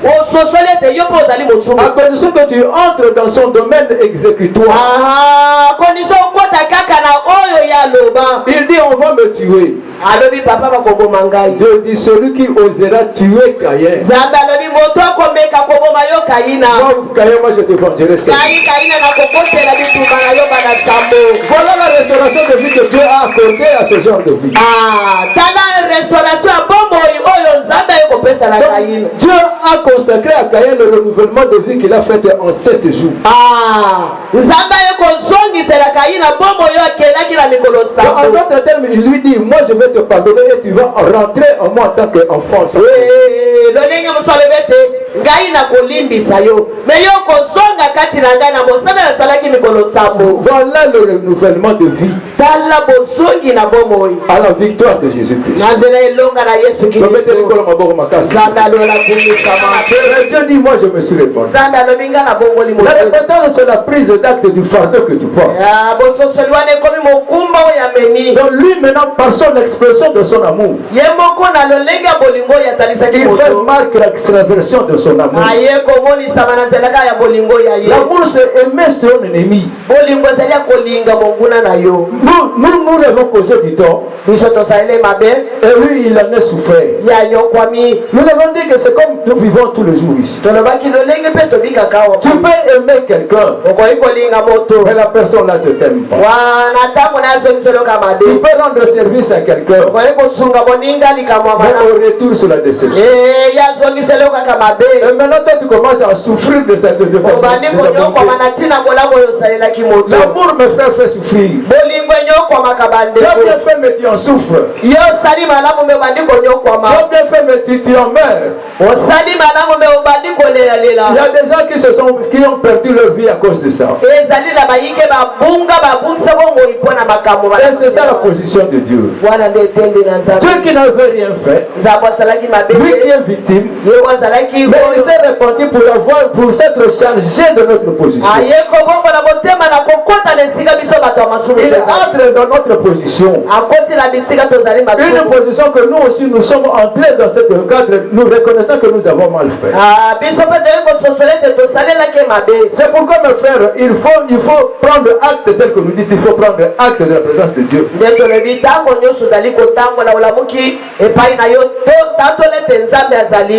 À condition que tu entres dans son domaine exécutoire. Il dit on va me tuer. Dieu dit celui qui osera tuer Caïn. Moi je te vengerai. Voilà la restauration de vie que Dieu a accordée à ce genre de vie. Donc, Dieu a consacré à Caïn le renouvellement de vie qu'il a fait en 7 jours. En d'autres termes, il lui dit, moi je vais te pardonner et tu vas rentrer en moi en tant qu'enfant. Voilà le renouvellement de vie à la victoire de Jésus-Christ. Dieu dit, moi je me suis répandu. La repentance, c'est la prise d'acte du fardeau que tu portes. Donc lui maintenant, par son expression de son amour, il fait marque l'extraversion de son amour. L'amour c'est aimer son ennemi. Nous l'avons causé du tort. Et lui il en a souffert. Nous avons dit que c'est comme nous vivons tous les jours ici. Tu peux aimer quelqu'un, mais la personne là ne t'aime pas. Tu peux rendre service à quelqu'un, mais au retour sur la déception. Et maintenant toi tu commences à souffrir de ta déception. L'amour me fait souffrir. Tu as bien fait mais tu en souffres. Tu as bien fait mais tu en meurs. Il y a des gens qui ont perdu leur vie à cause de ça. Et c'est ça la position de Dieu. Dieu qui n'avait rien fait, lui qui est victime, mais il s'est répandu pour s'être chargé de notre position. Il entre dans notre position. Une position que nous aussi nous sommes entrés dans cette cadre, nous reconnaissons que nous avons mal fait. C'est pourquoi mes frères, il faut prendre acte tel que nous dit, il faut prendre acte de la présence de Dieu.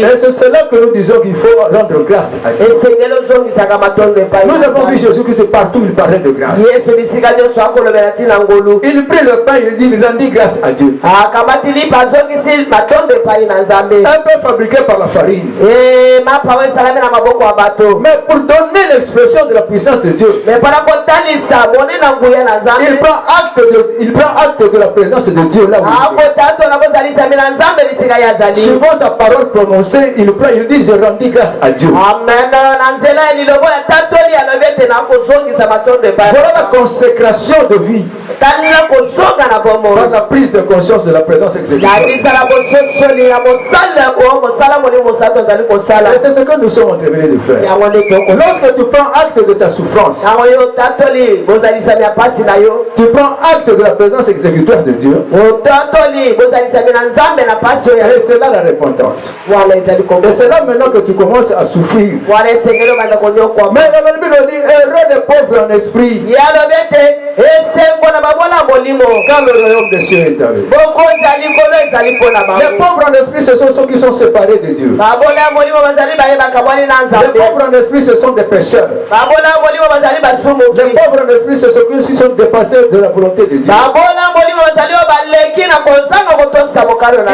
Et c'est cela que nous disons qu'il faut rendre grâce à Dieu. Nous avons vu Jésus qui c'est partout, il parlait de grâce. Il prit le pain, il dit, il rendit grâce à Dieu. Un peu fabriqué par la farine. Mais pour donner l'expression de la puissance de Dieu, il prend acte de la présence de Dieu là où il est. Suivant sa parole prononcée, il dit, je rendis grâce à Dieu. Voilà la consécration de vie. Par la prise de conscience de la présence exécutoire. Et c'est ce que nous sommes en train de faire. Lorsque tu prends acte de ta souffrance, tu prends acte de la présence exécutoire de Dieu. Et c'est là la repentance. Et c'est là maintenant que tu commences à souffrir. Mais la Bible dit, heureux les pauvres en esprit, quand le royaume des cieux est arrivé. Les pauvres en esprit, ce sont ceux qui sont séparés de Dieu. Les pauvres en esprit, ce sont des pécheurs. Les pauvres en esprit, ce sont ceux qui sont dépassés de la volonté de Dieu.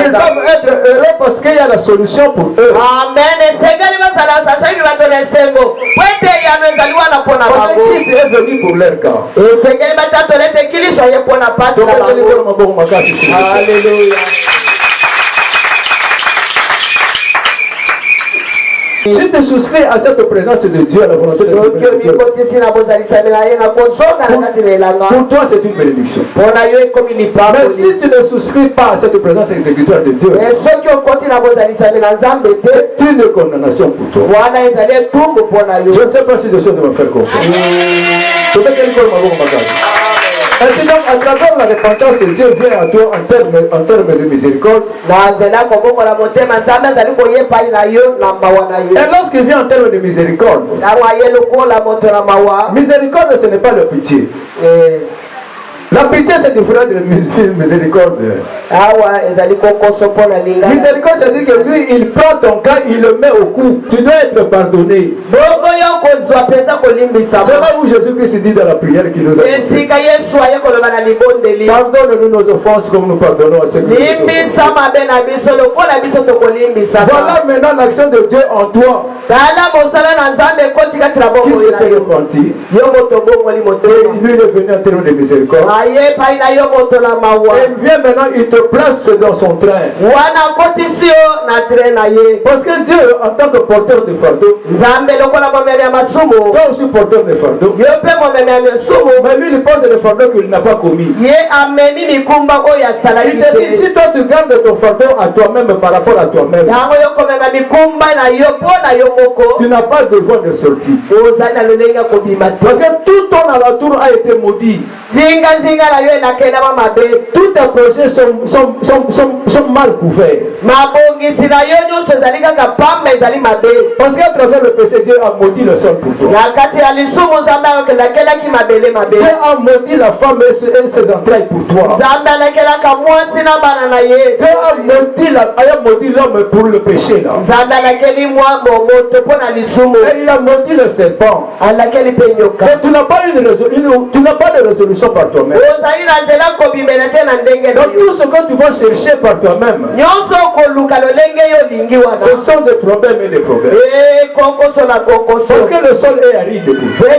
Ils doivent être heureux parce qu'il y a la solution pour eux. Parce que Christ est venu pour leur cas. Alléluia. Si tu souscris à cette présence de Dieu, à la volonté de Dieu, pour toi c'est une bénédiction. Mais si tu ne souscris pas à cette présence exécutoire de Dieu, c'est une condamnation pour toi. Je ne sais pas si je suis de me faire confiance. Ainsi donc, à travers la repentance, Dieu vient à toi en termes de miséricorde. Et lorsqu'il vient en termes de miséricorde, miséricorde, ce n'est pas la pitié. La pitié, c'est différent de la miséricorde. Miséricorde, c'est-à-dire que lui, il prend ton cas, il le met au cou. Tu dois être pardonné. C'est là où Jésus-Christ dit dans la prière qu'il nous a dit. Pardonne-nous nos offenses comme nous pardonnons à ceux qui nous offensent. Voilà maintenant l'action de Dieu en toi. Qui s'était repenti. Et lui, il est venu en termes de miséricorde. Et il vient maintenant, il te place dans son train. Parce que Dieu, en tant que porteur de fardeau, toi aussi porteur de fardeau, mais lui, il porte des fardeaux qu'il n'a pas commis. Il te dit, si toi tu gardes ton fardeau à toi-même par rapport à toi-même, tu n'as pas de voie de sortie. Parce que tout ton alentour a été maudit. Tous tes projets sont mal couverts. Parce qu'à travers le péché, Dieu a maudit le sol pour toi. Dieu a maudit la femme et ses entrailles pour toi. Dieu a maudit l'homme pour le péché là. Et il a maudit le serpent. Et tu n'as pas de résolution par toi-même. Donc tout ce que tu vas chercher par toi-même, ce sont des problèmes et des problèmes. Parce que le sol est aride. Parce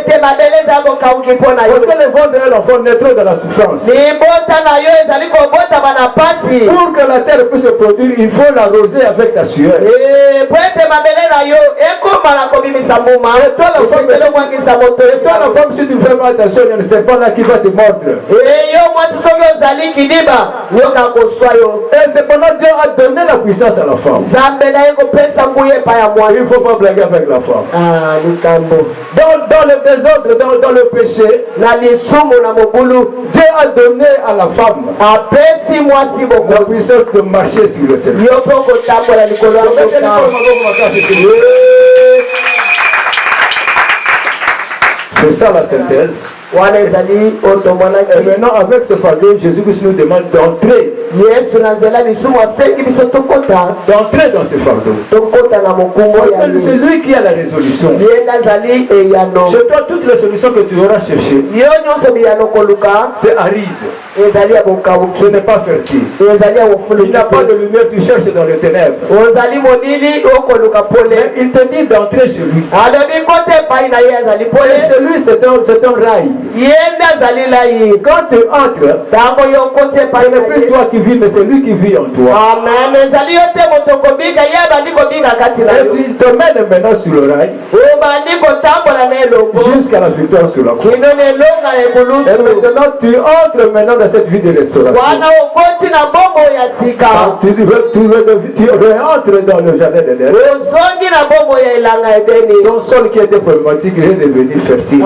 que les vents de l'enfant naîtront dans la souffrance. Pour que la terre puisse se produire, il faut l'arroser avec ta sueur. Et toi la femme, si tu fais mal attention, il y a le serpent là qui va te mordre. Et cependant Dieu a donné la puissance à la femme. Il ne faut pas blaguer avec la femme. Dans le désordre, dans le péché, Dieu a donné à la femme la puissance de marcher sur le ciel. C'est ça la synthèse. Et maintenant, avec ce fardeau, Jésus-Christ nous demande d'entrer. D'entrer dans ce fardeau. Parce que c'est lui qui a la résolution. Chez toi, toutes les solutions que tu auras cherchées, c'est aride. Ce n'est pas fertile. Il n'y a pas de lumière, tu cherches dans les ténèbres. Mais il te dit d'entrer chez lui. Et chez lui, c'est un rail. Quand tu entres, ce n'est plus toi qui vis, mais c'est lui qui vit en toi. Et tu te mènes maintenant sur le rail jusqu'à la victoire sur la croix. Et maintenant, tu entres maintenant dans cette vie de restauration. Tu rentres dans le jardin de l'Éden. Ton sol qui était problématique est devenu fertile.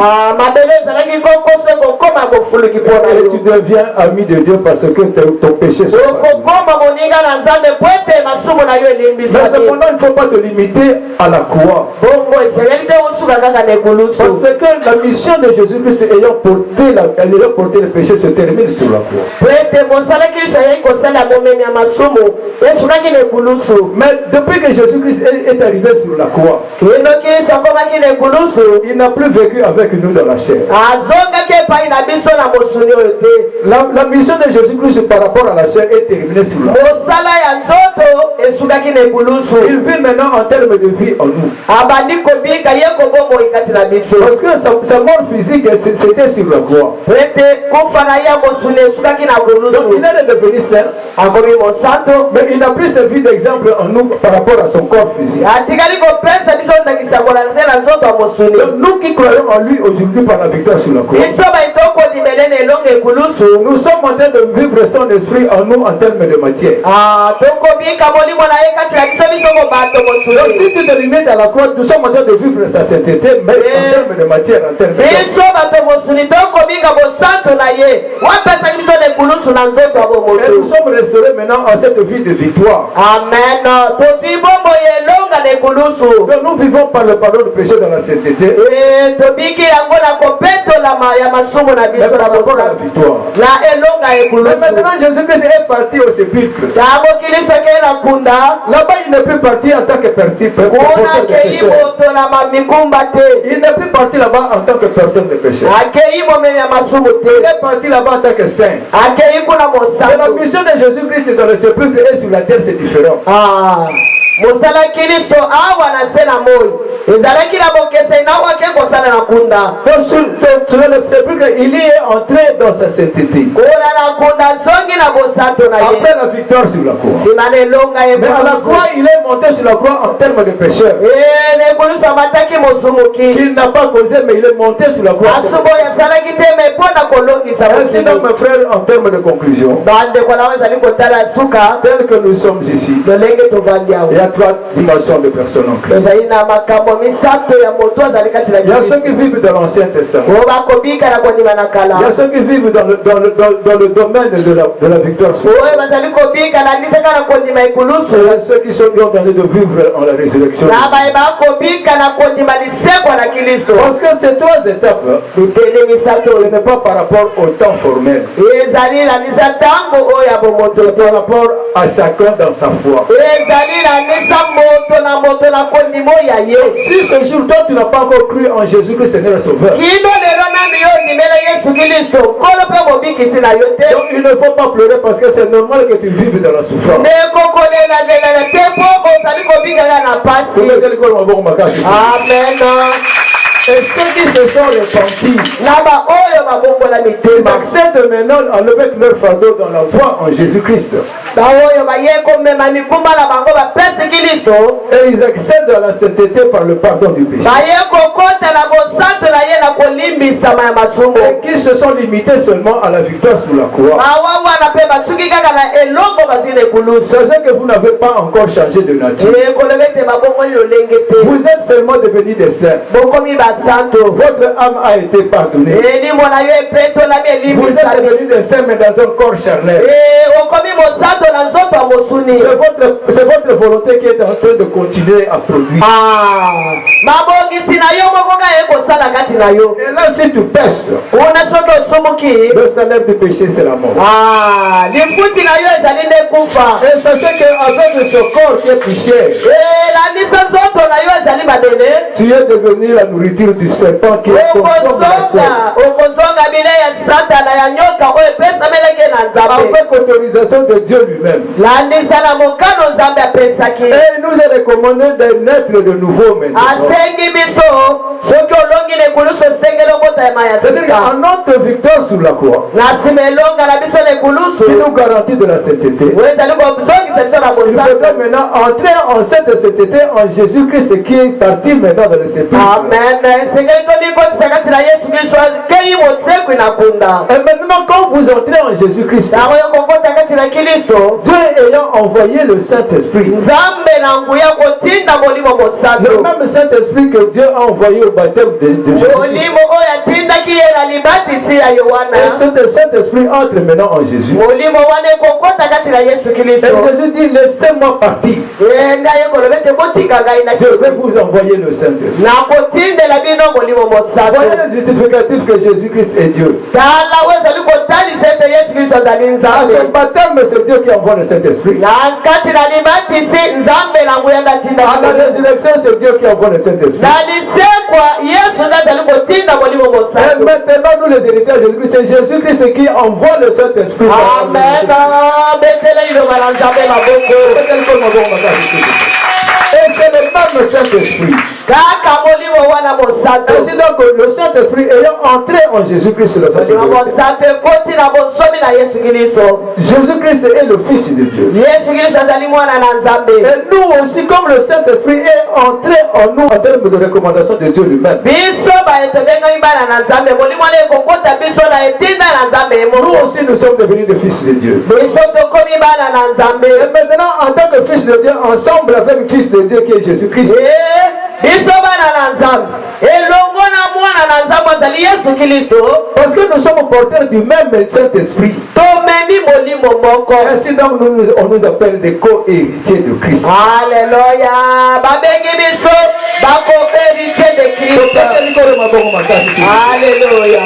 Et tu deviens ami de Dieu parce que ton péché se mais cependant, il ne faut pas te limiter à la croix. Parce que la mission de Jésus-Christ ayant porté le péché se termine sur la croix. Mais depuis que Jésus-Christ est arrivé sur la croix, il n'a plus vécu avec nous dans la chair. La mission de Jésus-Christ par rapport à la chair est terminée sur la croix. Il vit maintenant en termes de vie en nous. Parce que sa mort physique c'était sur la croix. Donc il est devenu saint, mais il n'a plus servi d'exemple en nous par rapport à son corps physique. Donc nous qui croyons en lui aujourd'hui par la victoire sur la croix, nous sommes en train de vivre son esprit en nous en termes de matière. Donc si tu te limites à la croix, nous sommes en train de vivre sa sainteté, mais en termes de matière, en termes de et nous sommes restaurés maintenant à cette vie de victoire. Amen. Donc nous vivons par le pardon du péché dans la sainteté. Mais par rapport à la victoire. Mais maintenant Jésus-Christ est parti au sépulcre. Là-bas il n'est plus parti en tant que porteur de péché. Il n'est plus parti là-bas en tant que porteur de péché. Il est parti là-bas en tant que saint. Et la mission de Jésus-Christ dans le sépulcre et sur la terre, c'est différent. Mosala Kristo awa na sena moi ezalaki na bokese na wake kosala na kunda. Donc sur le sépulcre il est entré dans sa sainteté. Après la victoire sur la croix. Mais à la croix il est monté sur la croix en termes de pécheur. Il n'a pas causé mais il est monté sur la croix. Ainsi donc mes frères en termes de conclusion, tel que nous sommes ici, il y a trois dimensions de personnes en Christ. Il y a ceux qui vivent dans l'Ancien Testament. Il y a ceux qui vivent dans le domaine de la victoire. Il y a ceux qui sont en train de vivre en la résurrection. Parce que ces trois étapes, ce n'est pas par rapport au temps formel. C'est par rapport à chacun dans sa foi. Si ce jour toi tu n'as pas encore cru en Jésus-Christ Seigneur et Sauveur, donc il ne faut pas pleurer parce que c'est normal que tu vives dans la souffrance. Amen. Et ceux qui se sont repentis, ils acceptent maintenant avec leur fardeau dans la foi en Jésus-Christ. Et ils accèdent à la sainteté par le pardon du péché. Et qui se sont limités seulement à la victoire sur la croix. C'est ce que vous n'avez pas encore changé de nature. Vous êtes seulement devenus des saints. Votre âme a été pardonnée. Vous êtes devenus des saints mais dans un corps charnel. C'est votre volonté qui est en train de continuer à produire. Et là si tu pêches, le salaire du péché c'est la mort. Et sachez qu'avec ce corps qui est péché, tu es devenu la nourriture du serpent qui est consomme la chair. Avec autorisation de Dieu lui-même. Et il nous a recommandé de naître de nouveau maintenant. C'est-à-dire qu'en notre victoire sur la croix, qui nous garantit de la sainteté, il faudrait maintenant entrer en cette sainteté en Jésus-Christ qui est parti maintenant dans le sépulcre. Amen. Et maintenant quand vous entrez en Jésus-Christ, Dieu ayant envoyé le Saint-Esprit, le même Saint-Esprit que Dieu a envoyé au baptême de Jésus-Christ, et ce Saint-Esprit entre maintenant en Jésus. Et Jésus dit laissez-moi partir, je vais vous envoyer le Saint-Esprit. Voyez le justificatif que Jésus-Christ est Dieu. À son baptême c'est Dieu qui envoie le Saint-Esprit. À la résurrection c'est Dieu qui envoie le Saint-Esprit. Et maintenant nous les héritiers de Jésus-Christ, c'est Jésus-Christ qui envoie le Saint-Esprit. Amen. Et c'est le même le Saint-Esprit. Ainsi donc, le Saint-Esprit ayant entré en Jésus-Christ dans sa divinité. Jésus-Christ est le Fils de Dieu. Et nous aussi, comme le Saint-Esprit est entré en nous en termes de recommandation de Dieu lui-même. Nous aussi, nous sommes devenus des fils de Dieu. Et maintenant, en tant que fils de Dieu, ensemble avec le Fils de Dieu qui est Jésus-Christ. Parce que nous sommes porteurs du même Saint-Esprit. Ainsi donc, on nous appelle des co-héritiers de Christ. Alléluia. Alléluia.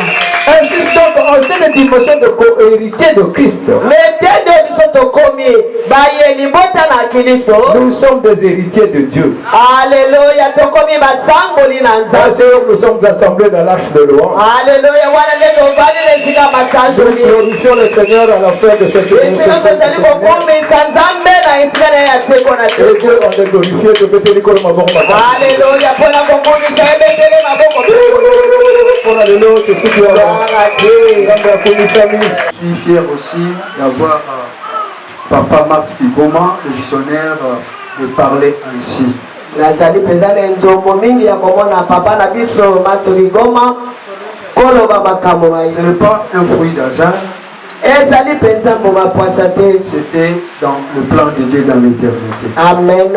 Ainsi donc, en cette dimension de co-héritier de Christ, nous sommes des héritiers de Dieu. Alléluia. Nous sommes assemblés dans l'arche de louange. Alléluia. Nous glorifions le Seigneur à la fin de cette émission. Et Dieu, on est glorifié de mettre les corps. Alléluia. Je suis fier aussi d'avoir Papa Max Kigoma, le visionnaire, de parler ainsi. Ce n'est pas un fruit d'hasard. C'était dans le plan de Dieu dans l'éternité. Amen.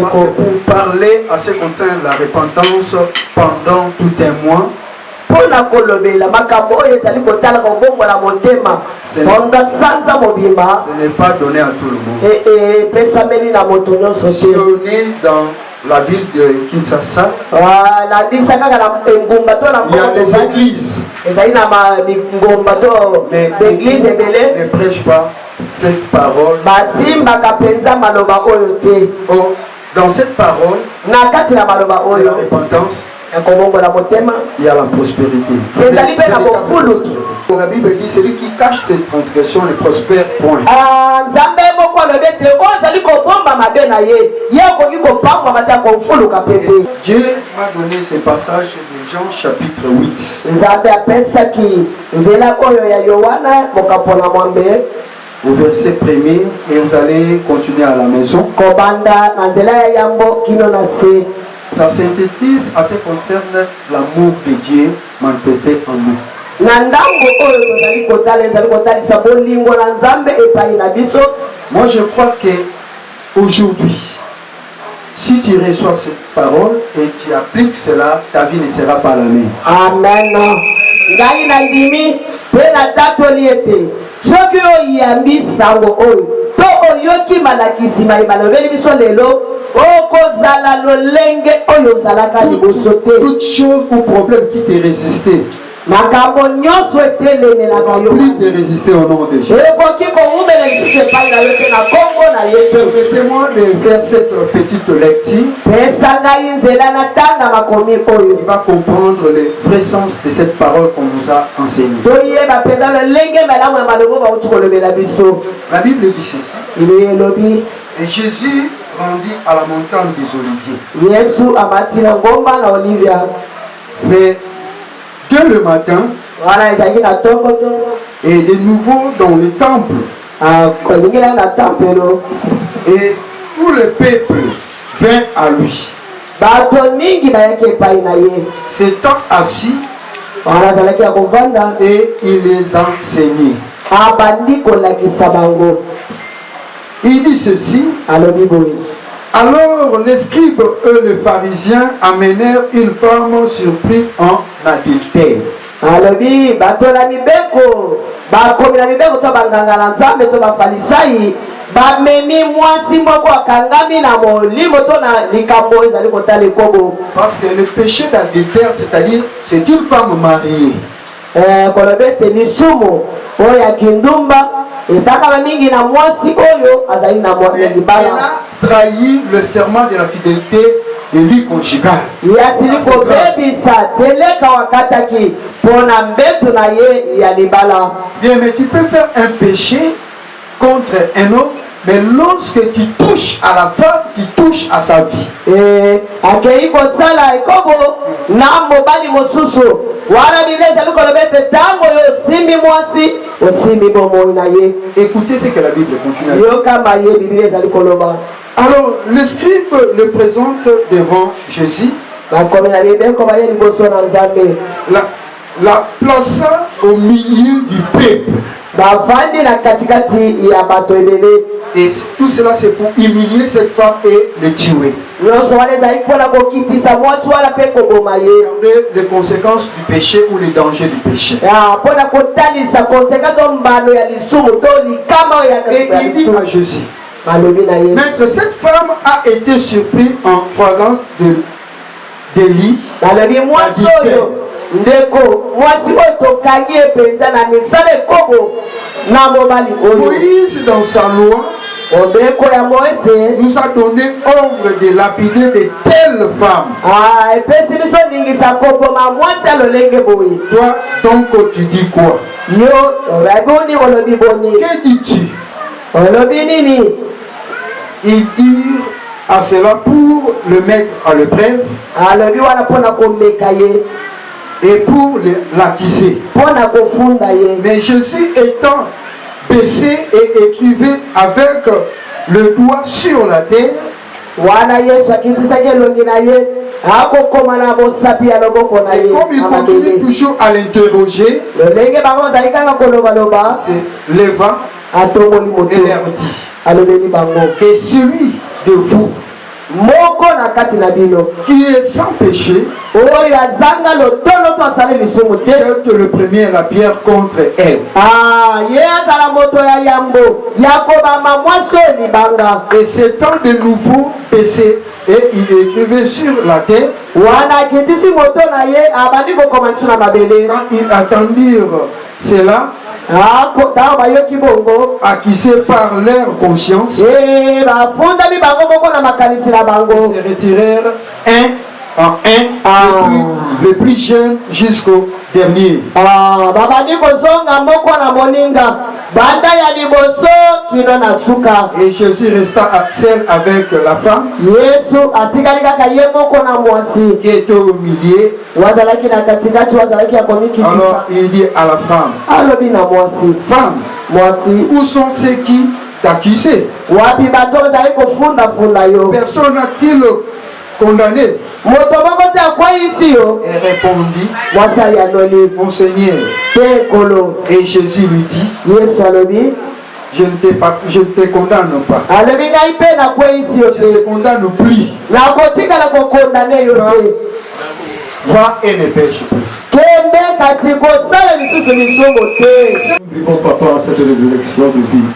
Parce que pour parler à ce qui concerne la repentance pendant tout un mois, ce n'est pas donné à tout le monde. Si on est dans la ville de Kinshasa, il y a des églises, mais ne prêchent pas cette parole. Dans cette parole, il y a la repentance, il y a la prospérité. La Bible dit celui qui cache ses transgressions ne prospère point. Dieu m'a donné ce passage de Jean chapitre 8. Au verset 1er, et vous allez continuer à la maison. Ça synthétise à ce qui concerne l'amour de Dieu manifesté en nous. Moi je crois que aujourd'hui, si tu reçois cette parole et tu appliques cela, ta vie ne sera pas la même. Amen. Toute chose ou problème qui te résistait, plus de résister au nom de Jésus. Permettez-moi de faire cette petite lecture. Il va comprendre le vrai sens de cette parole qu'on nous a enseignée. La Bible dit ceci. Et Jésus rendit à la montagne des Oliviers. Mais dès le matin, et de nouveau dans le temple, et tout le peuple vint à lui. S'étant assis, et il les enseignait. Il dit ceci. Alors les scribes et les pharisiens amenèrent une femme surprise en adultère. Parce que le péché d'adultère, c'est-à-dire c'est une femme mariée. Elle a trahi le serment de la fidélité de vie conjugale. Bien, mais tu peux faire un péché contre un homme Mais lorsque tu touches à la femme, tu touches à sa vie. Écoutez ce que la Bible continue à dire. Alors, le scribe le présente devant Jésus. La plaça au milieu du peuple. Et tout cela c'est pour humilier cette femme et le tuer. Regardez les conséquences du péché ou les dangers du péché. Et il dit à Jésus, Maître, cette femme a été surprise en flagrance de délit. Moïse dans sa loi nous a donné ordre de lapider de telles femmes. Toi donc tu dis quoi? Que dis-tu? Il dit à cela pour le mettre à l'épreuve et pour l'accuser. Mais Jésus étant baissé et écrivait avec le doigt sur la terre, et comme il continue toujours à l'interroger, c'est leva et leur dit que celui de vous qui est sans péché jette le premier la pierre contre elle. Et s'étant de nouveau baissé et il écrivait sur la terre, quand ils attendirent cela, accusés par leur conscience, se retirèrent un en un, le plus jeune jusqu'au dernier. Et Jésus resta seul avec la femme qui était au milieu. Alors il dit à la femme, femme, où sont ceux qui t'accusaient? Personne n'a-t-il condamné? Et répondit, mon Seigneur. Et Jésus lui dit, je ne te condamne pas. Je ne te condamne plus. Va et ne pêche plus. Nous vivons, papa, cette résurrection de vie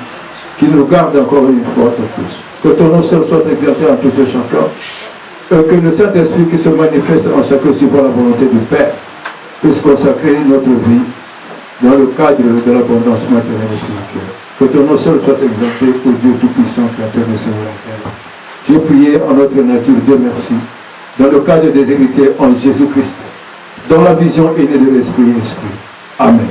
qui nous garde encore une fois de plus. Que ton nom seul soit exercé en tout et chacun. Que le Saint-Esprit qui se manifeste en chacun suivant la volonté du Père puisse consacrer notre vie dans le cadre de l'abondance matérielle et spirituelle. Que ton nom seul soit exalté au Dieu Tout-Puissant, Créateur de ciel et de la terre. J'ai prié en notre nature, Dieu merci, dans le cadre des héritiers en Jésus-Christ, dans la vision innée de l'Esprit et l'Esprit. Amen.